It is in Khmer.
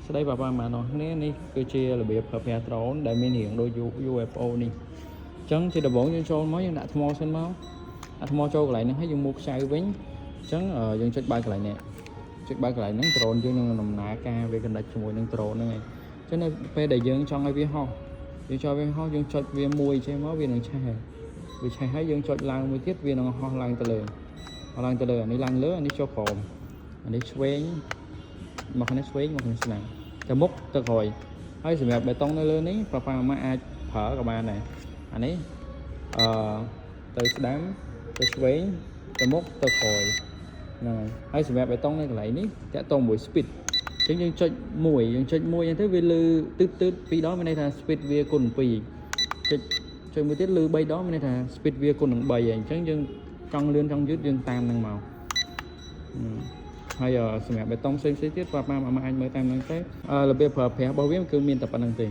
ស្ដីប៉ាប៉ាម៉ាណោះគ្នានេះគឺជារបៀបប្រើប្រាស់ដ្រូនដែលមានរាងដូច UFO នេះអញ្ចឹងជាដំបូងយើងចូលមកយើងដាក់ថ្មសិនមកដាក់ថ្មចូលកន្លែងហ្នឹងហើយយើងមកខ្ចៅវិញអញ្ចឹងយើងចុចបើកកន្លែងនេះចុចបើកកន្លែងហ្នឹងដ្រូនយើងនឹងដំណើរការវាកណ្ដាច់ជាមួយនឹងដ្រូនហ្នឹងឯងអញ្ចឹងនៅពេលដែលយើងចង់ឲ្យវាហោះយើងចង់វាហោះយើងចុចវាមួយចេះមកវានឹងឆេះវាឆេះហើយយើងចុចឡើងមួយទៀតវានឹងហោះឡើងទៅលើអានេះឡើងលើអានេះចុះក្រោមអានេះឆ្វេងមកខាងនេះឆ្វេងមកខាងនេះស្ដាំទៅមុខទៅក្រោយហើយសម្រាប់បេតុងនៅលើនេះប៉ាប៉ាម៉ាអាចប្រើក៏បានដែរអានេះទៅស្ដាំទៅឆ្វេងទៅមុខទៅក្រោយហ្នឹងហើយសម្រាប់បេតុងនៅកន្លែងនេះតាក់ទងមួយ speed អញ្ចឹងយើងចុចមួយអញ្ចឹងទៅវាលឺទឺត2ដងមានន័យថា speed វាគុណ2ចុចមួយទៀតលឺ3ដងមានន័យថា speed វាគុណនឹង3ហើយអញ្ចឹងយើងចង់លឿនចង់យឺតយើងតាមនឹងមកហើយសម្រាប់បេតុងផ្សេងទៀតប៉ាម៉ាអាចមើលតាមហ្នឹងទៅរបៀបប្រើប្រាស់របស់វាគឺមានតែប៉ុណ្្នឹងទេ